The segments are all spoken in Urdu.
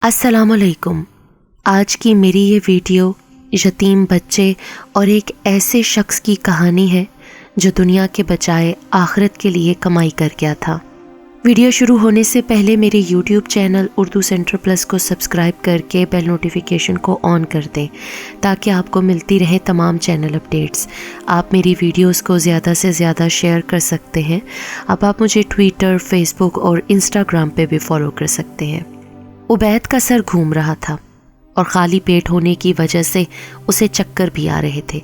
السلام علیکم۔ آج کی میری یہ ویڈیو یتیم بچے اور ایک ایسے شخص کی کہانی ہے جو دنیا کے بجائے آخرت کے لیے کمائی کر گیا تھا۔ ویڈیو شروع ہونے سے پہلے میرے YouTube channel Urdu centre plus کو سبسکرائب کر کے بیل نوٹیفیکیشن کو آن کر دیں تاکہ آپ کو ملتی رہے تمام چینل اپڈیٹس۔ آپ میری ویڈیوز کو زیادہ سے زیادہ شیئر کر سکتے ہیں۔ اب آپ مجھے ٹویٹر، فیس بک اور انسٹاگرام پہ بھی فالو کر سکتے ہیں۔ عبید کا سر گھوم رہا تھا اور خالی پیٹ ہونے کی وجہ سے اسے چکر بھی آ رہے تھے،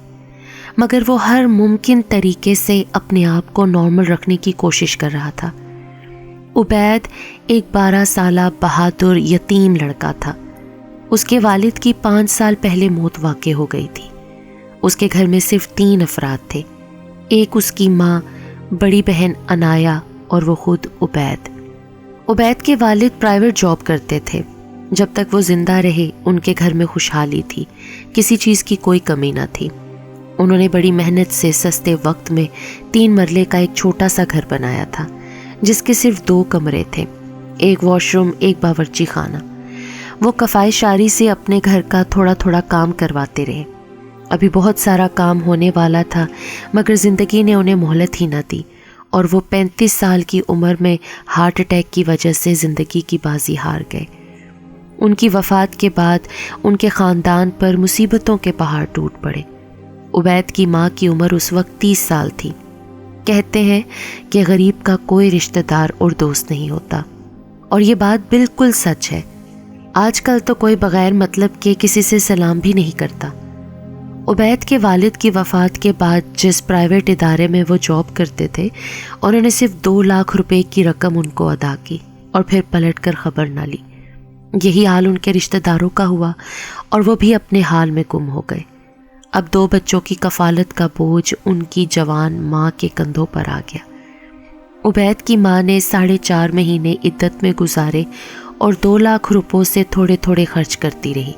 مگر وہ ہر ممکن طریقے سے اپنے آپ کو نارمل رکھنے کی کوشش کر رہا تھا۔ عبید ایک 12 سالہ بہادر یتیم لڑکا تھا۔ اس کے والد کی 5 سال پہلے موت واقع ہو گئی تھی۔ اس کے گھر میں صرف 3 افراد تھے، ایک اس کی ماں، بڑی بہن عنایا اور وہ خود عبید۔ عبید کے والد پرائیویٹ جاب کرتے تھے۔ جب تک وہ زندہ رہے ان کے گھر میں خوشحالی تھی، کسی چیز کی کوئی کمی نہ تھی۔ انہوں نے بڑی محنت سے سستے وقت میں 3 مرلے کا ایک چھوٹا سا گھر بنایا تھا جس کے صرف 2 کمرے تھے، ایک واش روم، ایک باورچی خانہ۔ وہ کفایت شاری سے اپنے گھر کا تھوڑا تھوڑا کام کرواتے رہے۔ ابھی بہت سارا کام ہونے والا تھا مگر زندگی نے انہیں مہلت ہی نہ دی اور وہ 35 سال کی عمر میں ہارٹ اٹیک کی وجہ سے زندگی کی بازی ہار گئے۔ ان کی وفات کے بعد ان کے خاندان پر مصیبتوں کے پہاڑ ٹوٹ پڑے۔ عبید کی ماں کی عمر اس وقت 30 سال تھی۔ کہتے ہیں کہ غریب کا کوئی رشتہ دار اور دوست نہیں ہوتا، اور یہ بات بالکل سچ ہے۔ آج کل تو کوئی بغیر مطلب کے کسی سے سلام بھی نہیں کرتا۔ عبید کے والد کی وفات کے بعد جس پرائیویٹ ادارے میں وہ جاب کرتے تھے، انہوں نے صرف 2 لاکھ روپے کی رقم ان کو ادا کی اور پھر پلٹ کر خبر نہ لی۔ یہی حال ان کے رشتہ داروں کا ہوا اور وہ بھی اپنے حال میں گم ہو گئے۔ اب 2 بچوں کی کفالت کا بوجھ ان کی جوان ماں کے کندھوں پر آ گیا۔ عبید کی ماں نے 4.5 مہینے عدت میں گزارے اور 2 لاکھ روپوں سے تھوڑے تھوڑے خرچ کرتی رہی۔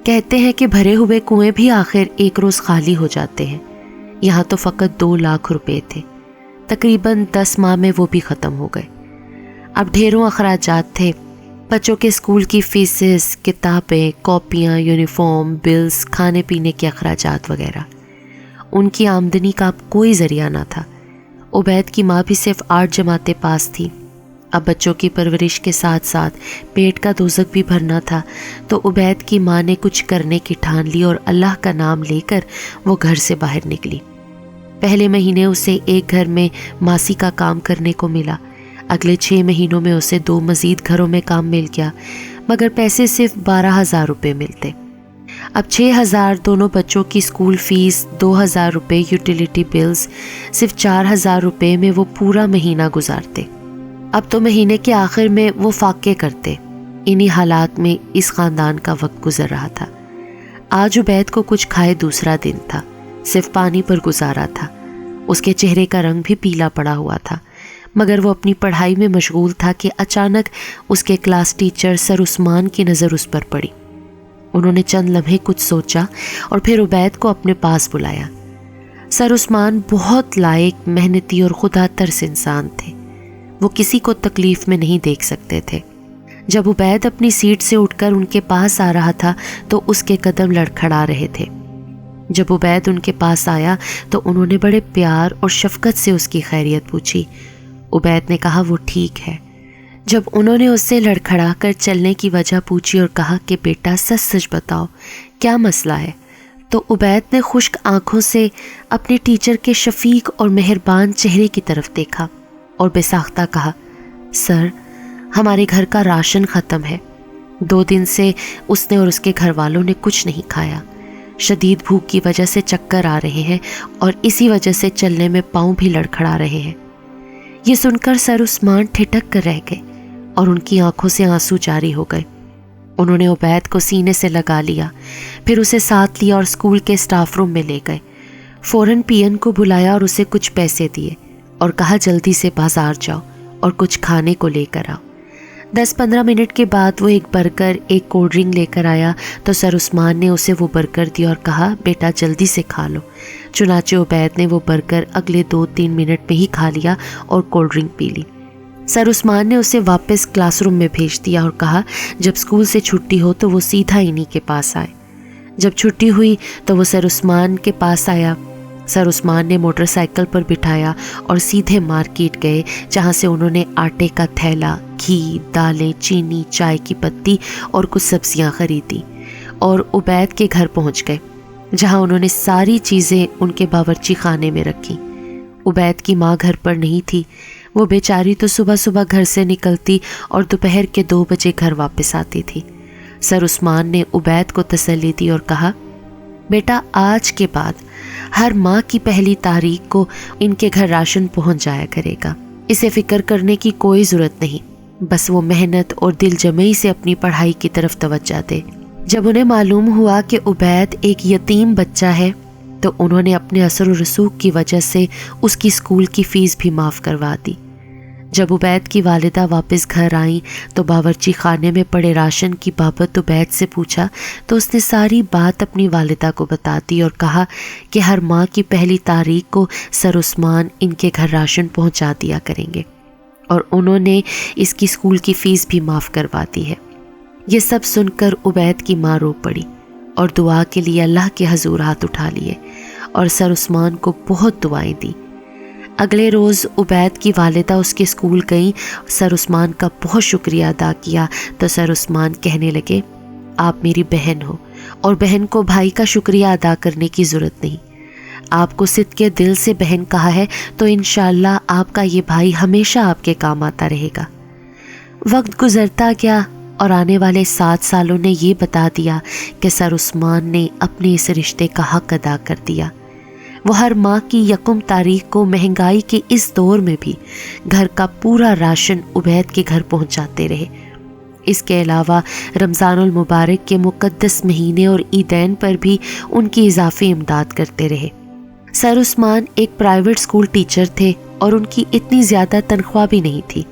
کہتے ہیں کہ بھرے ہوئے کنویں بھی آخر ایک روز خالی ہو جاتے ہیں۔ یہاں تو فقط 2 لاکھ روپے تھے، تقریباً 10 ماہ میں وہ بھی ختم ہو گئے۔ اب ڈھیروں اخراجات تھے، بچوں کے اسکول کی فیسز، کتابیں، کاپیاں، یونیفارم، بلز، کھانے پینے کے اخراجات وغیرہ۔ ان کی آمدنی کا اب کوئی ذریعہ نہ تھا۔ عبید کی ماں بھی صرف 8 جماعتیں پاس تھی۔ اب بچوں کی پرورش کے ساتھ ساتھ پیٹ کا دوزخ بھی بھرنا تھا، تو عبید کی ماں نے کچھ کرنے کی ٹھان لی اور اللہ کا نام لے کر وہ گھر سے باہر نکلی۔ پہلے مہینے اسے ایک گھر میں ماسی کا کام کرنے کو ملا۔ اگلے 6 مہینوں میں اسے 2 مزید گھروں میں کام مل گیا، مگر پیسے صرف 12,000 روپے ملتے۔ اب 6,000 دونوں بچوں کی اسکول فیس، 2,000 روپے یوٹیلیٹی بلز، صرف 4,000 روپے میں وہ پورا مہینہ گزارتے۔ اب تو مہینے کے آخر میں وہ فاقے کرتے۔ انہی حالات میں اس خاندان کا وقت گزر رہا تھا۔ آج عبید کو کچھ کھائے دوسرا دن تھا، صرف پانی پر گزارا تھا۔ اس کے چہرے کا رنگ بھی پیلا پڑا ہوا تھا، مگر وہ اپنی پڑھائی میں مشغول تھا کہ اچانک اس کے کلاس ٹیچر سر عثمان کی نظر اس پر پڑی۔ انہوں نے چند لمحے کچھ سوچا اور پھر عبید کو اپنے پاس بلایا۔ سر عثمان بہت لائق، محنتی اور خدا ترس انسان تھے۔ وہ کسی کو تکلیف میں نہیں دیکھ سکتے تھے۔ جب عبید اپنی سیٹ سے اٹھ کر ان کے پاس آ رہا تھا تو اس کے قدم لڑکھڑا رہے تھے۔ جب عبید ان کے پاس آیا تو انہوں نے بڑے پیار اور شفقت سے اس کی خیریت پوچھی۔ عبید نے کہا وہ ٹھیک ہے۔ جب انہوں نے اس سے لڑکھڑا کر چلنے کی وجہ پوچھی اور کہا کہ بیٹا سچ سچ بتاؤ کیا مسئلہ ہے، تو عبید نے خشک آنکھوں سے اپنے ٹیچر کے شفیق اور مہربان چہرے کی طرف دیکھا اور بے ساختہ کہا، سر ہمارے گھر کا راشن ختم ہے۔ 2 دن سے اس نے اور اس کے گھر والوں نے کچھ نہیں کھایا۔ شدید بھوک کی وجہ سے چکر آ رہے ہیں اور اسی وجہ سے چلنے میں پاؤں بھی لڑکھڑا رہے ہیں۔ یہ سن کر سر عثمان ٹھٹک کر رہ گئے اور ان کی آنکھوں سے آنسو جاری ہو گئے۔ انہوں نے عبید کو سینے سے لگا لیا، پھر اسے ساتھ لیا اور اسکول کے اسٹاف روم میں لے گئے۔ فوراً پی این کو بلایا اور اسے کچھ پیسے دیے اور کہا جلدی سے بازار جاؤ اور کچھ کھانے کو لے کر آؤ۔ 10-15 منٹ کے بعد وہ ایک برگر، ایک کولڈ ڈرنک لے کر آیا تو سر عثمان نے اسے وہ برگر دیا اور کہا بیٹا جلدی سے کھا لو۔ چنانچہ عبید نے وہ برگر اگلے 2-3 منٹ میں ہی کھا لیا اور کولڈ ڈرنک پی لی۔ سر عثمان نے اسے واپس کلاس روم میں بھیج دیا اور کہا جب اسکول سے چھٹی ہو تو وہ سیدھا انہی کے پاس آئے۔ جب چھٹی ہوئی تو وہ سر عثمان کے پاس آیا۔ سر عثمان نے موٹر سائیکل پر بٹھایا اور سیدھے مارکیٹ گئے، جہاں سے انہوں نے آٹے کا تھیلا، گھی، دالیں، چینی، چائے کی پتی اور کچھ سبزیاں خریدی اور عبید کے گھر پہنچ گئے، جہاں انہوں نے ساری چیزیں ان کے باورچی خانے میں رکھی۔ عبید کی ماں گھر پر نہیں تھی۔ وہ بیچاری تو صبح صبح گھر سے نکلتی اور دوپہر کے 2 بجے گھر واپس آتی تھی۔ سر عثمان نے عبید کو تسلی دی اور کہا بیٹا آج کے بعد ہر ماہ کی پہلی تاریخ کو ان کے گھر راشن پہنچ جایا کرے گا، اسے فکر کرنے کی کوئی ضرورت نہیں، بس وہ محنت اور دل جمعی سے اپنی پڑھائی کی طرف توجہ دے۔ جب انہیں معلوم ہوا کہ عبید ایک یتیم بچہ ہے تو انہوں نے اپنے اثر و رسوخ کی وجہ سے اس کی اسکول کی فیس بھی معاف کروا دی۔ جب عبید کی والدہ واپس گھر آئیں تو باورچی خانے میں پڑے راشن کی بابت عبید سے پوچھا تو اس نے ساری بات اپنی والدہ کو بتا دی اور کہا کہ ہر ماہ کی پہلی تاریخ کو سر عثمان ان کے گھر راشن پہنچا دیا کریں گے اور انہوں نے اس کی اسکول کی فیس بھی معاف کروا دی ہے۔ یہ سب سن کر عبید کی ماں رو پڑی اور دعا کے لیے اللہ کے حضور ہاتھ اٹھا لیے اور سر عثمان کو بہت دعائیں دی۔ اگلے روز عبید کی والدہ اس کے اسکول گئیں، سر عثمان کا بہت شکریہ ادا کیا تو سر عثمان کہنے لگے آپ میری بہن ہو اور بہن کو بھائی کا شکریہ ادا کرنے کی ضرورت نہیں۔ آپ کو صدق کے دل سے بہن کہا ہے تو انشاءاللہ آپ کا یہ بھائی ہمیشہ آپ کے کام آتا رہے گا۔ وقت گزرتا گیا اور آنے والے 7 سالوں نے یہ بتا دیا کہ سر عثمان نے اپنے اس رشتے کا حق ادا کر دیا۔ وہ ہر ماہ کی 1 تاریخ کو مہنگائی کے اس دور میں بھی گھر کا پورا راشن عبید کے گھر پہنچاتے رہے۔ اس کے علاوہ رمضان المبارک کے مقدس مہینے اور عیدین پر بھی ان کی اضافی امداد کرتے رہے۔ سر عثمان ایک پرائیویٹ اسکول ٹیچر تھے اور ان کی اتنی زیادہ تنخواہ بھی نہیں تھی،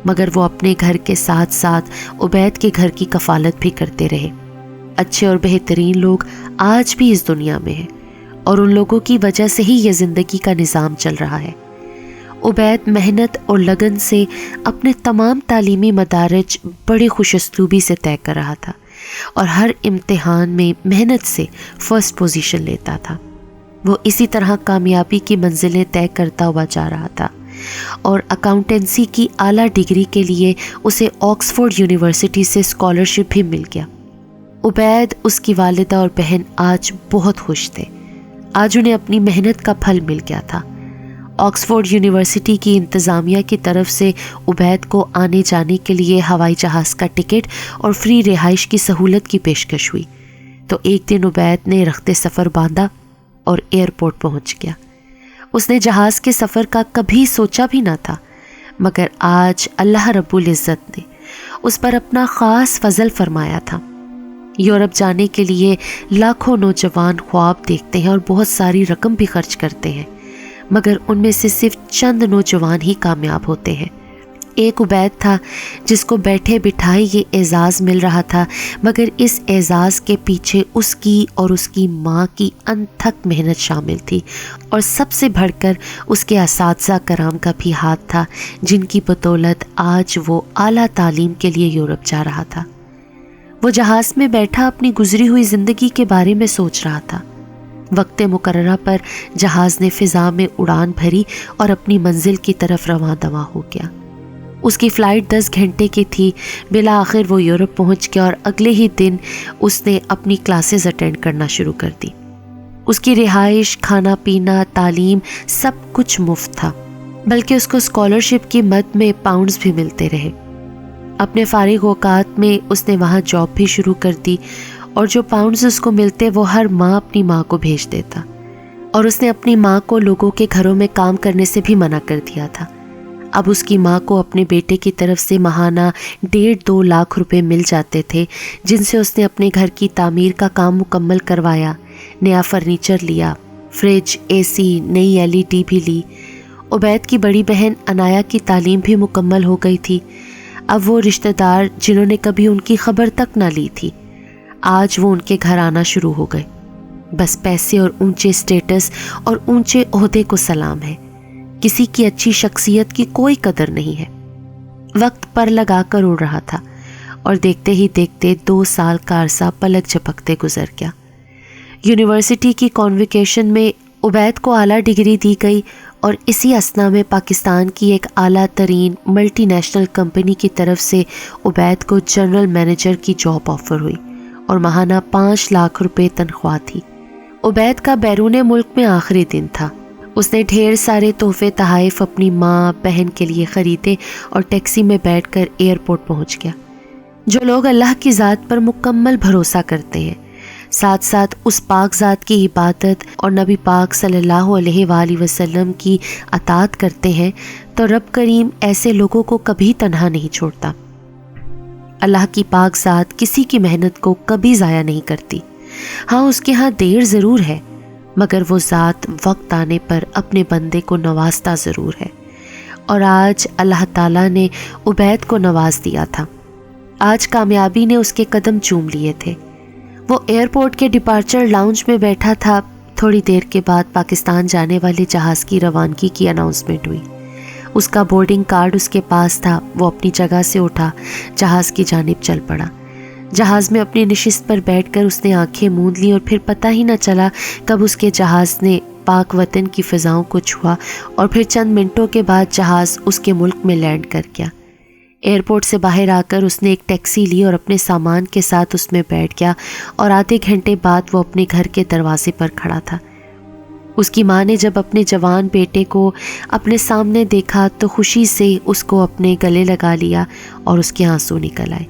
مگر وہ اپنے گھر کے ساتھ ساتھ عبید کے گھر کی کفالت بھی کرتے رہے۔ اچھے اور بہترین لوگ آج بھی اس دنیا میں ہیں اور ان لوگوں کی وجہ سے ہی یہ زندگی کا نظام چل رہا ہے۔ عبید محنت اور لگن سے اپنے تمام تعلیمی مدارج بڑی خوش اسلوبی سے طے کر رہا تھا اور ہر امتحان میں محنت سے فرسٹ پوزیشن لیتا تھا۔ وہ اسی طرح کامیابی کی منزلیں طے کرتا ہوا جا رہا تھا اور اکاؤنٹنسی کی اعلیٰ ڈگری کے لیے اسے آکسفورڈ یونیورسٹی سے اسکالرشپ بھی مل گیا۔ عبید، اس کی والدہ اور بہن آج بہت خوش تھے۔ آج انہیں اپنی محنت کا پھل مل گیا تھا۔ آکسفورڈ یونیورسٹی کی انتظامیہ کی طرف سے عبید کو آنے جانے کے لیے ہوائی جہاز کا ٹکٹ اور فری رہائش کی سہولت کی پیشکش ہوئی تو ایک دن عبید نے رخت سفر باندھا اور ایئرپورٹ پہنچ گیا۔ اس نے جہاز کے سفر کا کبھی سوچا بھی نہ تھا، مگر آج اللہ رب العزت نے اس پر اپنا خاص فضل فرمایا تھا۔ یورپ جانے کے لیے لاکھوں نوجوان خواب دیکھتے ہیں اور بہت ساری رقم بھی خرچ کرتے ہیں، مگر ان میں سے صرف چند نوجوان ہی کامیاب ہوتے ہیں۔ ایک عبید تھا جس کو بیٹھے بٹھائے یہ اعزاز مل رہا تھا، مگر اس اعزاز کے پیچھے اس کی اور اس کی ماں کی انتھک محنت شامل تھی اور سب سے بڑھ کر اس کے اساتذہ کرام کا بھی ہاتھ تھا، جن کی بدولت آج وہ اعلیٰ تعلیم کے لیے یورپ جا رہا تھا۔ وہ جہاز میں بیٹھا اپنی گزری ہوئی زندگی کے بارے میں سوچ رہا تھا۔ وقت مقررہ پر جہاز نے فضا میں اڑان بھری اور اپنی منزل کی طرف رواں دواں ہو گیا۔ اس کی فلائٹ 10 گھنٹے کی تھی۔ بالآخر وہ یورپ پہنچ گیا اور اگلے ہی دن اس نے اپنی کلاسز اٹینڈ کرنا شروع کر دی۔ اس کی رہائش، کھانا پینا، تعلیم سب کچھ مفت تھا، بلکہ اس کو اسکالرشپ کی مد میں پاؤنڈز بھی ملتے رہے۔ اپنے فارغ اوقات میں اس نے وہاں جاب بھی شروع کر دی اور جو پاؤنڈز اس کو ملتے وہ ہر ماہ اپنی ماں کو بھیج دیتا، اور اس نے اپنی ماں کو لوگوں کے گھروں میں کام کرنے سے بھی منع کر دیا تھا۔ اب اس کی ماں کو اپنے بیٹے کی طرف سے ماہانہ 1.5-2 لاکھ روپے مل جاتے تھے، جن سے اس نے اپنے گھر کی تعمیر کا کام مکمل کروایا، نیا فرنیچر لیا، فریج، اے سی، نئی LED بھی لی۔ عبید کی بڑی بہن عنایا کی تعلیم بھی مکمل ہو گئی تھی۔ اب وہ رشتہ دار جنہوں نے کبھی ان کی خبر تک نہ لی تھی، آج وہ ان کے گھر آنا شروع ہو گئے۔ بس پیسے اور اونچے اسٹیٹس اور اونچے عہدے کو سلام ہے، کسی کی اچھی شخصیت کی کوئی قدر نہیں ہے۔ وقت پر لگا کر اڑ رہا تھا اور دیکھتے ہی دیکھتے 2 سال کا عرصہ پلک جھپکتے گزر گیا۔ یونیورسٹی کی کانویکیشن میں عبید کو اعلیٰ ڈگری دی گئی اور اسی اثنا میں پاکستان کی ایک اعلیٰ ترین ملٹی نیشنل کمپنی کی طرف سے عبید کو جنرل مینیجر کی جاب آفر ہوئی اور ماہانہ 5 لاکھ روپے تنخواہ تھی۔ عبید کا بیرون ملک میں آخری دن تھا۔ اس نے ڈھیر سارے تحفے تحائف اپنی ماں بہن کے لیے خریدے اور ٹیکسی میں بیٹھ کر ایئرپورٹ پہنچ گیا۔ جو لوگ اللہ کی ذات پر مکمل بھروسہ کرتے ہیں، ساتھ ساتھ اس پاک ذات کی عبادت اور نبی پاک صلی اللہ علیہ وآلہ وسلم کی اطاعت کرتے ہیں، تو رب کریم ایسے لوگوں کو کبھی تنہا نہیں چھوڑتا۔ اللہ کی پاک ذات کسی کی محنت کو کبھی ضائع نہیں کرتی۔ ہاں، اس کے ہاں دیر ضرور ہے، مگر وہ ذات وقت آنے پر اپنے بندے کو نوازتا ضرور ہے، اور آج اللہ تعالیٰ نے عبید کو نواز دیا تھا۔ آج کامیابی نے اس کے قدم چوم لیے تھے۔ وہ ایئرپورٹ کے ڈپارچر لاؤنج میں بیٹھا تھا۔ تھوڑی دیر کے بعد پاکستان جانے والے جہاز کی روانگی کی اناؤنسمنٹ ہوئی۔ اس کا بورڈنگ کارڈ اس کے پاس تھا۔ وہ اپنی جگہ سے اٹھا، جہاز کی جانب چل پڑا۔ جہاز میں اپنی نشست پر بیٹھ کر اس نے آنکھیں موند لیں اور پھر پتہ ہی نہ چلا کب اس کے جہاز نے پاک وطن کی فضاؤں کو چھوا اور پھر چند منٹوں کے بعد جہاز اس کے ملک میں لینڈ کر گیا۔ ایئرپورٹ سے باہر آ کر اس نے ایک ٹیکسی لی اور اپنے سامان کے ساتھ اس میں بیٹھ گیا اور آدھے گھنٹے بعد وہ اپنے گھر کے دروازے پر کھڑا تھا۔ اس کی ماں نے جب اپنے جوان بیٹے کو اپنے سامنے دیکھا تو خوشی سے اس کو اپنے گلے لگا لیا اور اس کے آنسو نکل آئے۔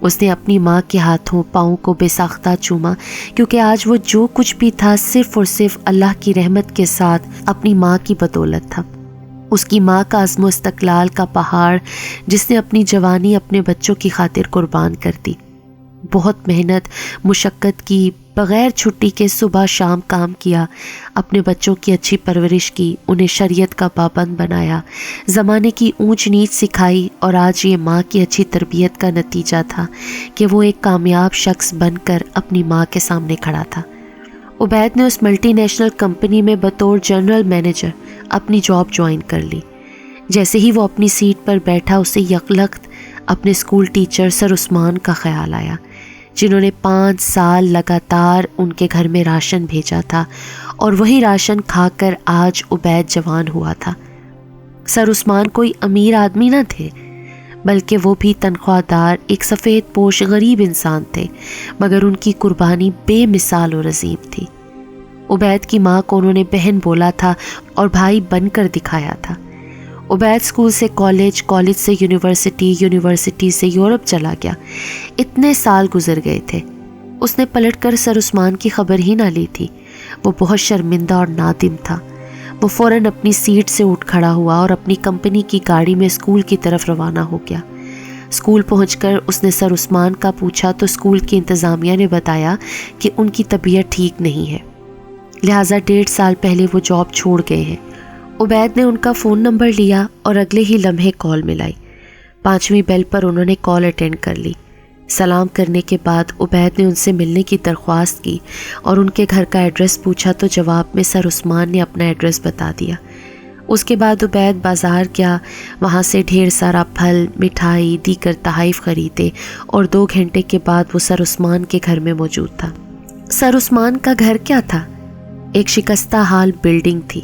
اس نے اپنی ماں کے ہاتھوں پاؤں کو بے ساختہ چوما، کیونکہ آج وہ جو کچھ بھی تھا صرف اور صرف اللہ کی رحمت کے ساتھ اپنی ماں کی بدولت تھا۔ اس کی ماں کا عزم و استقلال کا پہاڑ جس نے اپنی جوانی اپنے بچوں کی خاطر قربان کر دی۔ بہت محنت مشقت کی، بغیر چھٹی کے صبح شام کام کیا، اپنے بچوں کی اچھی پرورش کی، انہیں شریعت کا پابند بنایا، زمانے کی اونچ نیچ سکھائی، اور آج یہ ماں کی اچھی تربیت کا نتیجہ تھا کہ وہ ایک کامیاب شخص بن کر اپنی ماں کے سامنے کھڑا تھا۔ عبید نے اس ملٹی نیشنل کمپنی میں بطور جنرل مینیجر اپنی جاب جوائن کر لی۔ جیسے ہی وہ اپنی سیٹ پر بیٹھا، اسے یکلخت اپنے اسکول ٹیچر سر عثمان کا خیال آیا، جنہوں نے 5 سال لگاتار ان کے گھر میں راشن بھیجا تھا، اور وہی راشن کھا کر آج عبید جوان ہوا تھا۔ سر عثمان کوئی امیر آدمی نہ تھے، بلکہ وہ بھی تنخواہ دار ایک سفید پوش غریب انسان تھے، مگر ان کی قربانی بے مثال اور عظیم تھی۔ عبید کی ماں کو انہوں نے بہن بولا تھا اور بھائی بن کر دکھایا تھا۔ عبید اسکول سے کالج، کالج سے یونیورسٹی، یونیورسٹی سے یورپ چلا گیا۔ اتنے سال گزر گئے تھے، اس نے پلٹ کر سر عثمان کی خبر ہی نہ لی تھی۔ وہ بہت شرمندہ اور نادم تھا۔ وہ فوراً اپنی سیٹ سے اٹھ کھڑا ہوا اور اپنی کمپنی کی گاڑی میں اسکول کی طرف روانہ ہو گیا۔ اسکول پہنچ کر اس نے سر عثمان کا پوچھا تو اسکول کی انتظامیہ نے بتایا کہ ان کی طبیعت ٹھیک نہیں ہے، لہٰذا 1.5 سال پہلے وہ جاب چھوڑ گئے ہیں۔ عبید نے ان کا فون نمبر لیا اور اگلے ہی لمحے کال ملائی۔ 5ویں بیل پر انہوں نے کال اٹینڈ کر لی۔ سلام کرنے کے بعد عبید نے ان سے ملنے کی درخواست کی اور ان کے گھر کا ایڈریس پوچھا تو جواب میں سر عثمان نے اپنا ایڈریس بتا دیا۔ اس کے بعد عبید بازار گیا، وہاں سے ڈھیر سارا پھل، مٹھائی، دیگر تحائف خریدے اور 2 گھنٹے کے بعد وہ سر عثمان کے گھر میں موجود تھا۔ سر عثمان کا گھر کیا تھا؟ ایک شکستہ حال بلڈنگ تھی۔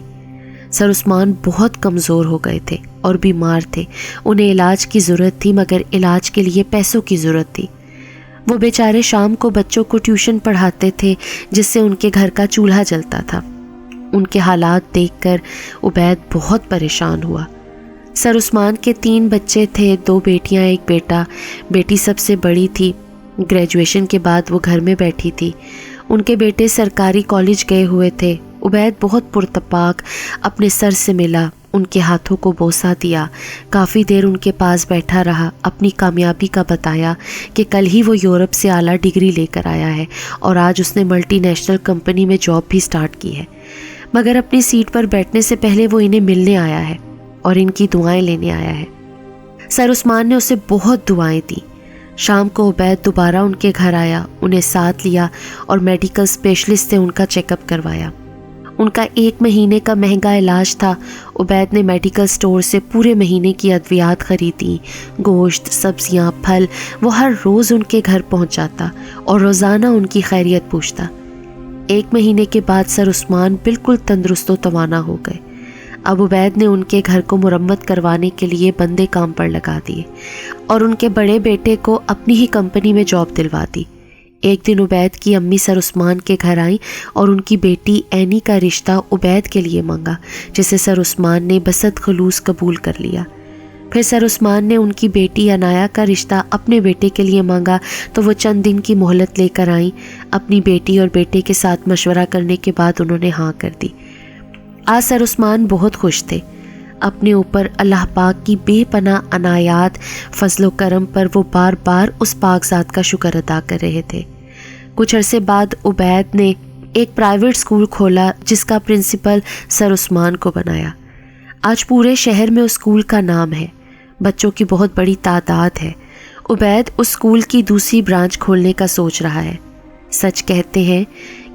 سر عثمان بہت کمزور ہو گئے تھے اور بیمار تھے، انہیں علاج کی ضرورت تھی، مگر علاج کے لیے پیسوں کی ضرورت تھی۔ وہ بیچارے شام کو بچوں کو ٹیوشن پڑھاتے تھے جس سے ان کے گھر کا چولہا جلتا تھا۔ ان کے حالات دیکھ کر عبید بہت پریشان ہوا۔ سر عثمان کے 3 بچے تھے، 2 بیٹیاں 1 بیٹا، بیٹی سب سے بڑی تھی، گریجویشن کے بعد وہ گھر میں بیٹھی تھی۔ ان کے بیٹے سرکاری کالج گئے ہوئے تھے۔ عبید بہت پرتپاک اپنے سر سے ملا، ان کے ہاتھوں کو بوسہ دیا، کافی دیر ان کے پاس بیٹھا رہا، اپنی کامیابی کا بتایا کہ کل ہی وہ یورپ سے اعلیٰ ڈگری لے کر آیا ہے اور آج اس نے ملٹی نیشنل کمپنی میں جاب بھی سٹارٹ کی ہے، مگر اپنی سیٹ پر بیٹھنے سے پہلے وہ انہیں ملنے آیا ہے اور ان کی دعائیں لینے آیا ہے۔ سر عثمان نے اسے بہت دعائیں دیں۔ شام کو عبید دوبارہ ان کے گھر آیا، انہیں ساتھ لیا اور میڈیکل اسپیشلسٹ سے ان کا چیک اپ کروایا۔ ان کا 1 مہینے کا مہنگا علاج تھا۔ عبید نے میڈیکل سٹور سے پورے مہینے کی ادویات خریدی، گوشت، سبزیاں، پھل۔ وہ ہر روز ان کے گھر پہنچ جاتا اور روزانہ ان کی خیریت پوچھتا۔ 1 مہینے کے بعد سر عثمان بالکل تندرست و توانا ہو گئے۔ اب عبید نے ان کے گھر کو مرمت کروانے کے لیے بندے کام پر لگا دیے اور ان کے بڑے بیٹے کو اپنی ہی کمپنی میں جاب دلوا دی۔ ایک دن عبید کی امی سر عثمان کے گھر آئیں اور ان کی بیٹی اینی کا رشتہ عبید کے لیے مانگا، جسے سر عثمان نے بسط خلوص قبول کر لیا۔ پھر سر عثمان نے ان کی بیٹی عنایا کا رشتہ اپنے بیٹے کے لیے مانگا تو وہ چند دن کی مہلت لے کر آئیں۔ اپنی بیٹی اور بیٹے کے ساتھ مشورہ کرنے کے بعد انہوں نے ہاں کر دی۔ آج سر عثمان بہت خوش تھے۔ اپنے اوپر اللہ پاک کی بے پناہ عنایات، فضل و کرم پر وہ بار بار اس پاک ذات کا شکر ادا کر رہے تھے۔ کچھ عرصے بعد عبید نے ایک پرائیویٹ اسکول کھولا جس کا پرنسپل سر عثمان کو بنایا۔ آج پورے شہر میں اس اسکول کا نام ہے، بچوں کی بہت بڑی تعداد ہے۔ عبید اس اسکول کی دوسری برانچ کھولنے کا سوچ رہا ہے۔ سچ کہتے ہیں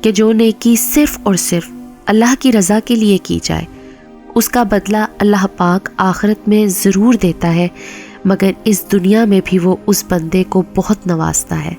کہ جو نیکی صرف اور صرف اللہ کی رضا کے لیے کی جائے، اس کا بدلہ اللہ پاک آخرت میں ضرور دیتا ہے، مگر اس دنیا میں بھی وہ اس بندے کو بہت نوازتا ہے۔